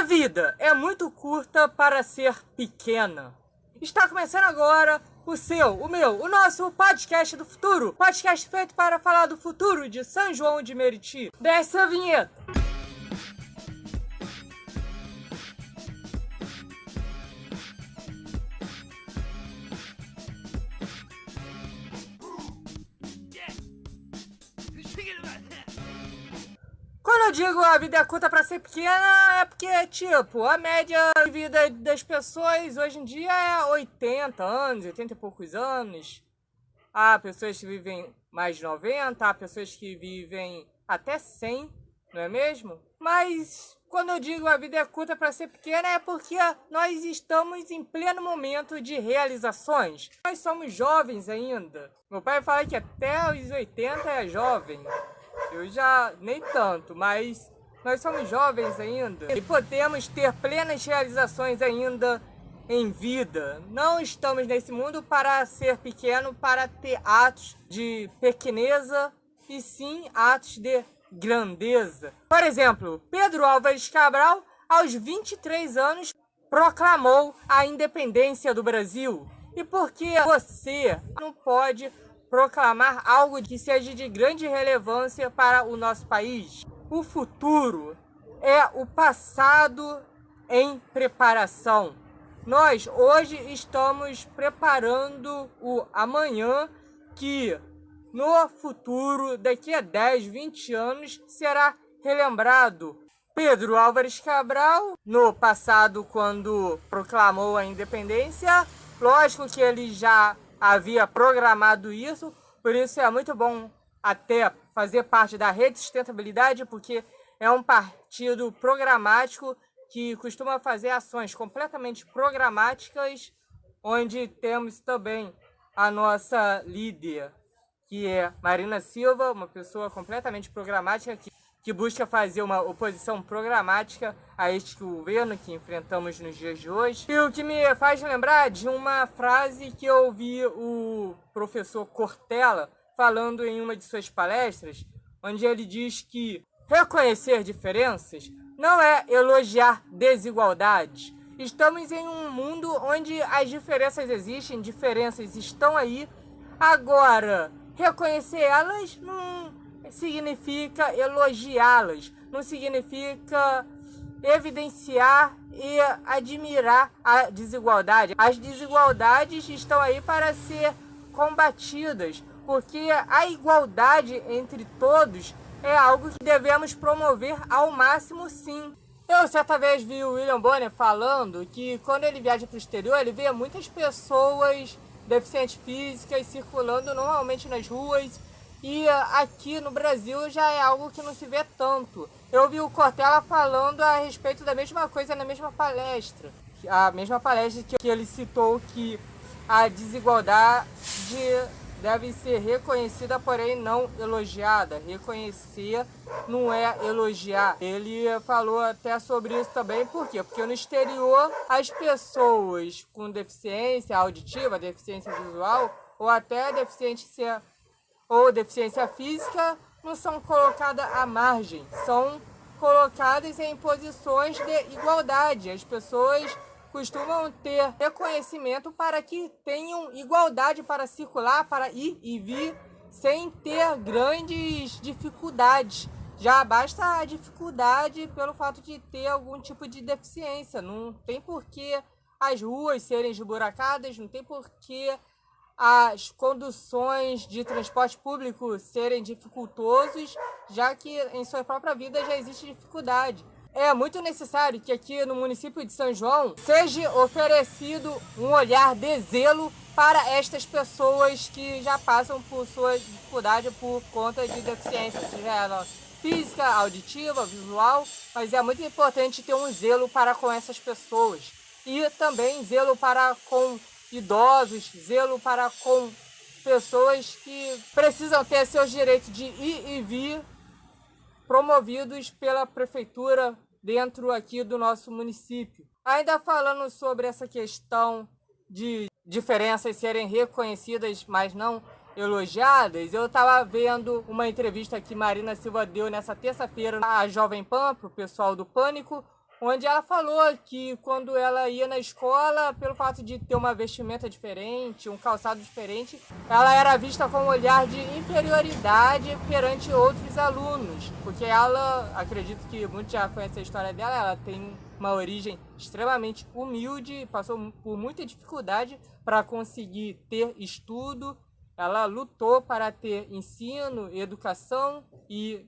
A vida é muito curta para ser pequena. Está começando agora o seu, o meu, o nosso podcast do futuro. Podcast feito para falar do futuro de São João de Meriti. Desce a vinheta. Quando eu digo a vida é curta para ser pequena, é porque, tipo, a média de vida das pessoas hoje em dia é 80 anos, 80 e poucos anos. Há pessoas que vivem mais de 90, há pessoas que vivem até 100, não é mesmo? Mas quando eu digo a vida é curta para ser pequena, é porque nós estamos em pleno momento de realizações. Nós somos jovens ainda. Meu pai fala que até os 80 é jovem. Eu já nem tanto, mas nós somos jovens ainda e podemos ter plenas realizações ainda em vida. Não estamos nesse mundo para ser pequeno, para ter atos de pequeneza e sim atos de grandeza. Por exemplo, Pedro Álvares Cabral, aos 23 anos, proclamou a independência do Brasil. E por que você não pode proclamar algo que seja de grande relevância para o nosso país? O futuro é o passado em preparação. Nós hoje estamos preparando o amanhã que no futuro, daqui a 10, 20 anos, será relembrado. Pedro Álvares Cabral, no passado, quando proclamou a independência, lógico que ele já havia programado isso, por isso é muito bom até fazer parte da Rede Sustentabilidade, porque é um partido programático que costuma fazer ações completamente programáticas, onde temos também a nossa líder, que é Marina Silva, uma pessoa completamente programática, que busca fazer uma oposição programática a este governo que enfrentamos nos dias de hoje. E o que me faz lembrar de uma frase que eu ouvi o professor Cortella falando em uma de suas palestras, onde ele diz que reconhecer diferenças não é elogiar desigualdades. Estamos em um mundo onde as diferenças existem, diferenças estão aí. Agora, reconhecer elas não significa elogiá-las, não significa evidenciar e admirar a desigualdade. As desigualdades estão aí para ser combatidas, porque a igualdade entre todos é algo que devemos promover ao máximo, sim. Eu certa vez vi o William Bonner falando que quando ele viaja para o exterior, ele vê muitas pessoas deficientes físicas circulando normalmente nas ruas, e aqui no Brasil já é algo que não se vê tanto. Eu vi o Cortella falando a respeito da mesma coisa na mesma palestra. A mesma palestra que ele citou que a desigualdade deve ser reconhecida, porém não elogiada. Reconhecer não é elogiar. Ele falou até sobre isso também. Por quê? Porque no exterior as pessoas com deficiência auditiva, deficiência visual ou até deficiência física não são colocadas à margem, são colocadas em posições de igualdade. As pessoas costumam ter reconhecimento para que tenham igualdade para circular, para ir e vir, sem ter grandes dificuldades. Já basta a dificuldade pelo fato de ter algum tipo de deficiência. Não tem por que as ruas serem esburacadas, não tem por que as conduções de transporte público serem dificultosos, já que em sua própria vida já existe dificuldade. É muito necessário que aqui no município de São João seja oferecido um olhar de zelo para estas pessoas que já passam por sua dificuldade por conta de deficiência, seja ela física, auditiva, visual, mas é muito importante ter um zelo para com essas pessoas. E também zelo para com idosos, zelo para com pessoas que precisam ter seus direitos de ir e vir promovidos pela prefeitura dentro aqui do nosso município. Ainda falando sobre essa questão de diferenças serem reconhecidas, mas não elogiadas, eu estava vendo uma entrevista que Marina Silva deu nessa terça-feira à Jovem Pan, para o pessoal do Pânico, onde ela falou que quando ela ia na escola, pelo fato de ter uma vestimenta diferente, um calçado diferente, ela era vista com um olhar de inferioridade perante outros alunos, porque ela, acredito que muitos já conhecem a história dela, ela tem uma origem extremamente humilde, passou por muita dificuldade para conseguir ter estudo, ela lutou para ter ensino, educação e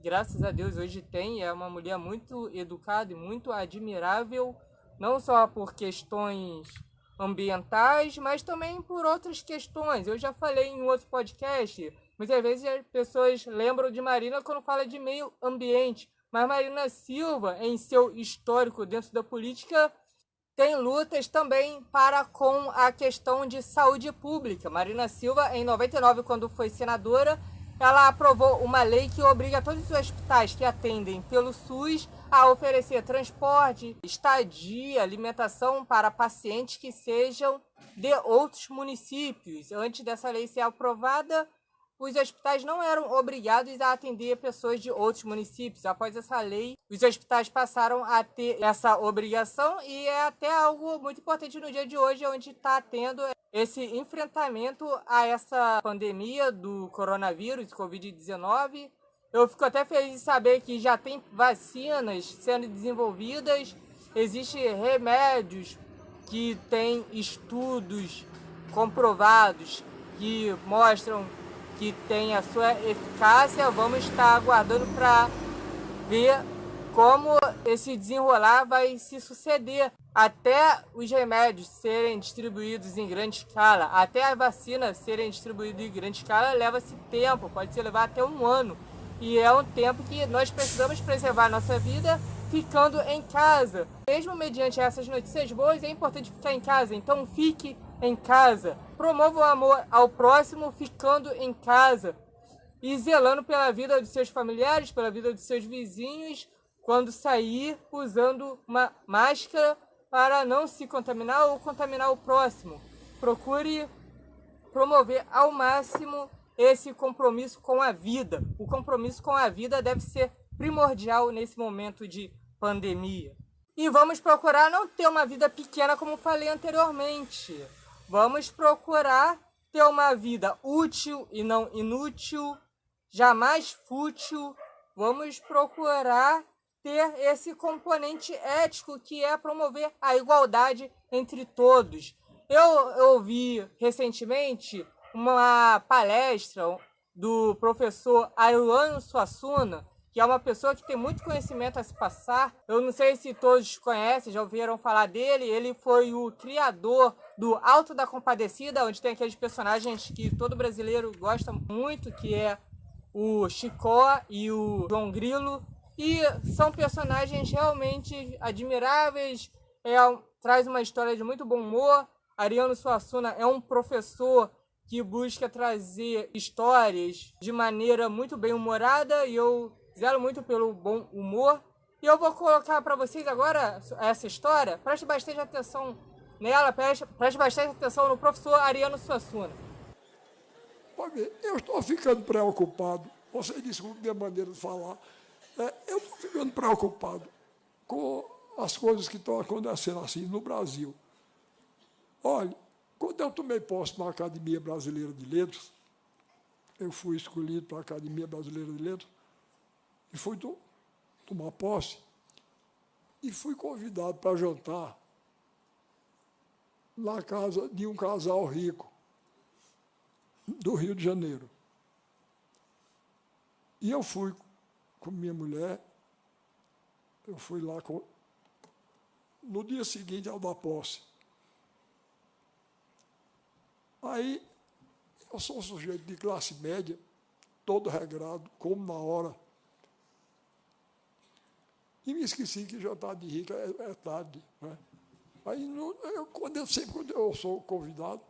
graças a Deus hoje tem, é uma mulher muito educada e muito admirável, não só por questões ambientais, mas também por outras questões. Eu já falei em outro podcast, muitas vezes as pessoas lembram de Marina quando fala de meio ambiente, mas Marina Silva, em seu histórico dentro da política, tem lutas também para com a questão de saúde pública. Marina Silva, em 99, quando foi senadora, ela aprovou uma lei que obriga todos os hospitais que atendem pelo SUS a oferecer transporte, estadia, alimentação para pacientes que sejam de outros municípios. Antes dessa lei ser aprovada, os hospitais não eram obrigados a atender pessoas de outros municípios. Após essa lei, os hospitais passaram a ter essa obrigação e é até algo muito importante no dia de hoje, onde está tendo esse enfrentamento a essa pandemia do coronavírus, Covid-19. Eu fico até feliz de saber que já tem vacinas sendo desenvolvidas, existem remédios que têm estudos comprovados que mostram que tem a sua eficácia. Vamos estar aguardando para ver como esse desenrolar vai se suceder. Até os remédios serem distribuídos em grande escala, até as vacinas serem distribuídas em grande escala, leva-se tempo, pode levar até 1 ano. E é um tempo que nós precisamos preservar a nossa vida ficando em casa. Mesmo mediante essas notícias boas, é importante ficar em casa, então fique em casa. Promova o amor ao próximo ficando em casa e zelando pela vida dos seus familiares, pela vida dos seus vizinhos, quando sair usando uma máscara para não se contaminar ou contaminar o próximo. Procure promover ao máximo esse compromisso com a vida. O compromisso com a vida deve ser primordial nesse momento de pandemia. E vamos procurar não ter uma vida pequena, como falei anteriormente. Vamos procurar ter uma vida útil e não inútil, jamais fútil. Vamos procurar ter esse componente ético que é promover a igualdade entre todos. Eu ouvi recentemente uma palestra do professor Ariano Suassuna, que é uma pessoa que tem muito conhecimento a se passar. Eu não sei se todos conhecem, já ouviram falar dele. Ele foi o criador do Alto da Compadecida, onde tem aqueles personagens que todo brasileiro gosta muito, que é o Chicó e o João Grilo. E são personagens realmente admiráveis, traz uma história de muito bom humor. Ariano Suassuna é um professor que busca trazer histórias de maneira muito bem humorada e eu zelo muito pelo bom humor. E eu vou colocar para vocês agora essa história. Preste bastante atenção nela, preste bastante atenção no professor Ariano Suassuna. Pode ver, eu estou ficando preocupado. Você desculpe minha maneira de falar. Eu estou ficando preocupado com as coisas que estão acontecendo assim no Brasil. Olha, quando eu tomei posse na Academia Brasileira de Letras, eu fui escolhido para a Academia Brasileira de Letras e fui tomar posse e fui convidado para jantar na casa de um casal rico do Rio de Janeiro. E eu fui com minha mulher, eu fui lá no dia seguinte ao da posse. Aí, eu sou um sujeito de classe média, todo regrado, como na hora. E me esqueci que jantar de rico é tarde. Né? Aí, sempre quando eu sou convidado,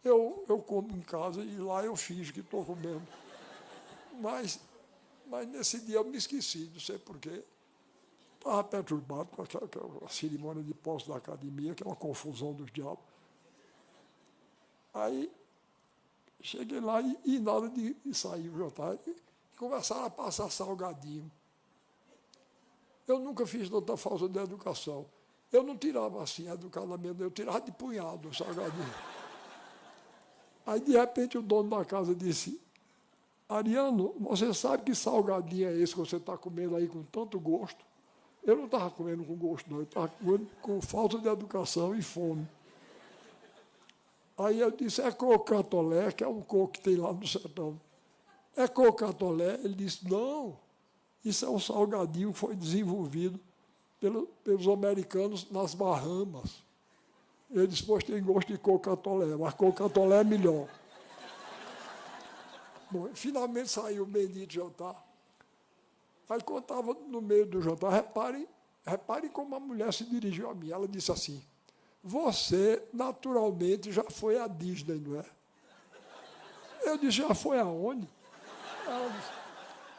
eu como em casa e lá eu finjo que estou comendo. Mas nesse dia eu me esqueci, não sei porquê. Estava perturbado com a cerimônia de posse da academia, que é uma confusão dos diabos. Aí, cheguei lá e nada de sair o jantar. E começaram a passar salgadinho. Eu nunca fiz tanta falta de educação. Eu não tirava assim, educadamente, eu tirava de punhado o salgadinho. Aí, de repente, o dono da casa disse, Ariano, você sabe que salgadinho é esse que você está comendo aí com tanto gosto? Eu não estava comendo com gosto, não. Eu estava comendo com falta de educação e fome. Aí eu disse, é cocatolé, que é um coco que tem lá no sertão. É cocatolé? Ele disse, não, isso é um salgadinho que foi desenvolvido pelos americanos nas Bahamas. Ele disse, pois tem gosto de cocatolé, mas cocatolé é melhor. Bom, finalmente saiu o bendito jantar. Aí, quando estava no meio do jantar, reparem como a mulher se dirigiu a mim. Ela disse assim, você, naturalmente, já foi à Disney, não é? Eu disse, já foi aonde? Ela disse,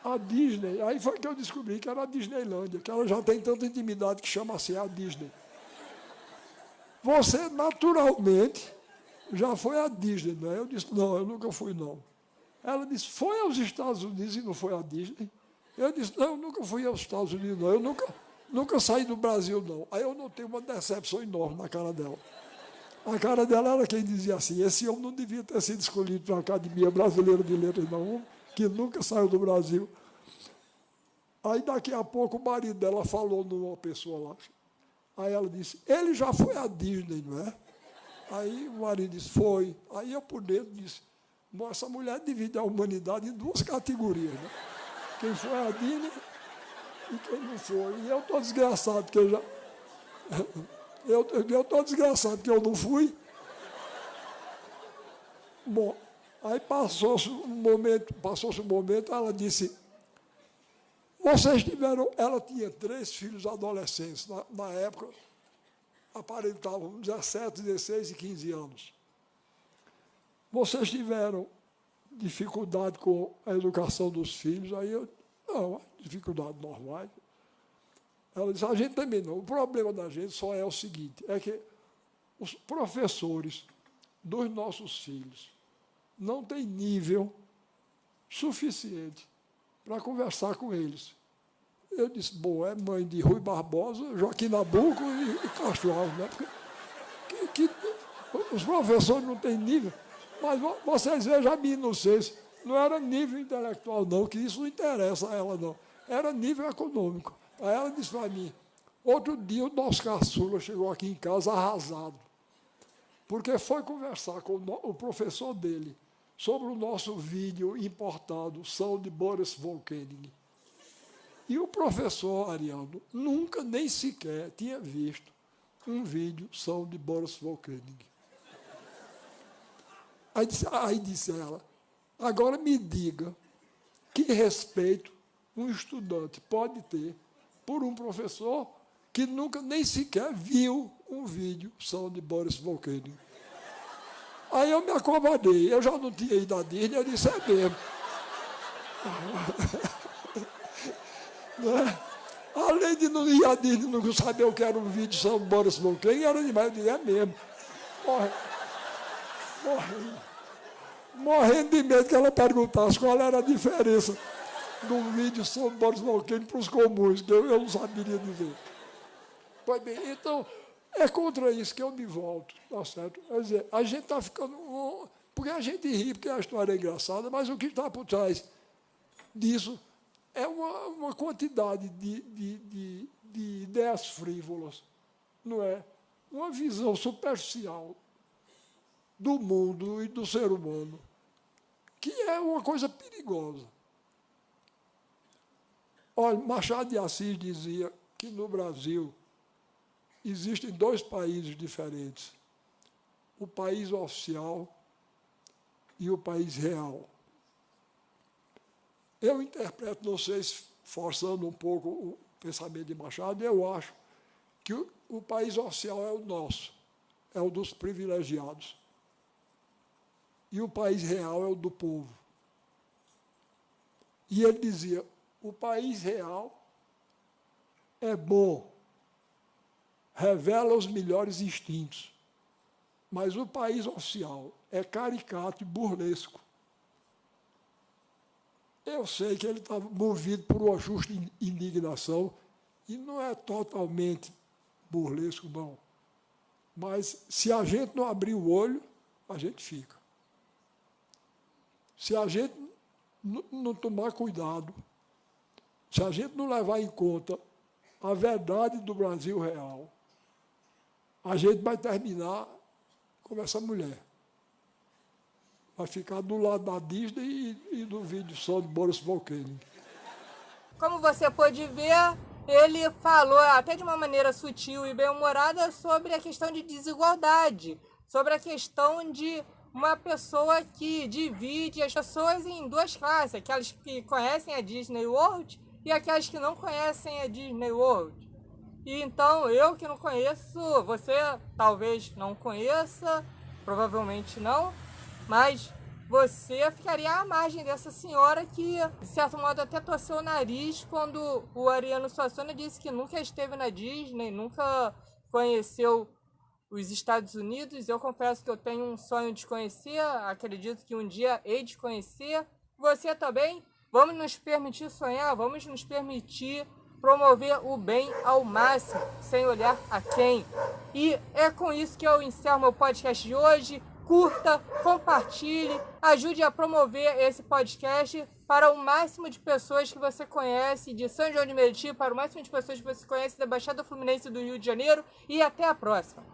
a Disney. Aí foi que eu descobri que era a Disneylândia, que ela já tem tanta intimidade que chama assim a Disney. Você, naturalmente, já foi à Disney, não é? Eu disse, não, eu nunca fui, não. Ela disse, foi aos Estados Unidos e não foi à Disney? Eu disse, não, eu nunca fui aos Estados Unidos, não. Eu nunca saí do Brasil, não. Aí eu notei uma decepção enorme na cara dela. A cara dela era quem dizia assim, esse homem não devia ter sido escolhido para a Academia Brasileira de Letras, não, que nunca saiu do Brasil. Aí, daqui a pouco, o marido dela falou numa pessoa lá. Aí ela disse, ele já foi à Disney, não é? Aí o marido disse, foi. Aí eu, por dentro, disse, essa mulher divide a humanidade em duas categorias, né? Quem foi à Disney e quem não foi. E eu estou desgraçado, porque eu já... Eu estou desgraçado, porque eu não fui. Bom, aí passou-se um momento, ela disse, vocês tiveram... Ela tinha 3 filhos adolescentes. Na época, aparentavam 17, 16 e 15 anos. Vocês tiveram dificuldade com a educação dos filhos? Aí eu, não, dificuldade normal. Ela disse, a gente também não. O problema da gente só é o seguinte, é que os professores dos nossos filhos não têm nível suficiente para conversar com eles. Eu disse, bom, é mãe de Rui Barbosa, Joaquim Nabuco e Castro Alves, né? Porque os professores não têm nível. Mas vocês vejam a minha inocência. Não era nível intelectual, não, que isso não interessa a ela, não. Era nível econômico. Aí ela disse para mim, outro dia o nosso caçula chegou aqui em casa arrasado, porque foi conversar com o professor dele sobre o nosso vídeo importado, São de Boris Volkening. E o professor Ariano nunca nem sequer tinha visto um vídeo São de Boris Volkening. Aí disse ela, agora me diga que respeito um estudante pode ter por um professor que nunca nem sequer viu um vídeo São de Boris Volkening. Aí eu me acovardei, eu já não tinha ido à Disney, eu disse, é mesmo. Além de não ir à Disney, não saber o que era um vídeo São de Boris Volkening, era demais, eu disse, é mesmo. Morrendo de medo que ela perguntasse qual era a diferença do vídeo sobre Boris Volkening para os comuns, que eu não saberia dizer. Pois bem, então, é contra isso que eu me volto, tá certo? Quer dizer, a gente está ficando... Porque a gente ri, porque a história é engraçada, mas o que está por trás disso é uma quantidade de ideias frívolas, não é? Uma visão superficial do mundo e do ser humano, que é uma coisa perigosa. Olha, Machado de Assis dizia que no Brasil existem 2 países diferentes, o país oficial e o país real. Eu interpreto, não sei se forçando um pouco o pensamento de Machado, eu acho que o país oficial é o nosso, é o dos privilegiados. E o país real é o do povo. E ele dizia, o país real é bom, revela os melhores instintos, mas o país oficial é caricato e burlesco. Eu sei que ele estava movido por uma justa indignação E não é totalmente burlesco, não. Mas se a gente não abrir o olho, a gente fica. Se a gente não tomar cuidado, se a gente não levar em conta a verdade do Brasil real, a gente vai terminar como essa mulher. Vai ficar do lado da Disney e do vídeo só de Boris Volcanic. Como você pôde ver, ele falou até de uma maneira sutil e bem-humorada sobre a questão de desigualdade, sobre a questão de uma pessoa que divide as pessoas em duas classes, aquelas que conhecem a Disney World e aquelas que não conhecem a Disney World. E então, eu que não conheço, você talvez não conheça, provavelmente não, mas você ficaria à margem dessa senhora que, de certo modo, até torceu o nariz quando o Ariano Suassuna disse que nunca esteve na Disney, nunca conheceu os Estados Unidos. Eu confesso que eu tenho um sonho de conhecer, acredito que um dia hei de conhecer. Você também? Vamos nos permitir sonhar, vamos nos permitir promover o bem ao máximo, sem olhar a quem. E é com isso que eu encerro meu podcast de hoje. Curta, compartilhe, ajude a promover esse podcast para o máximo de pessoas que você conhece, de São João de Meriti, para o máximo de pessoas que você conhece da Baixada Fluminense do Rio de Janeiro, e até a próxima.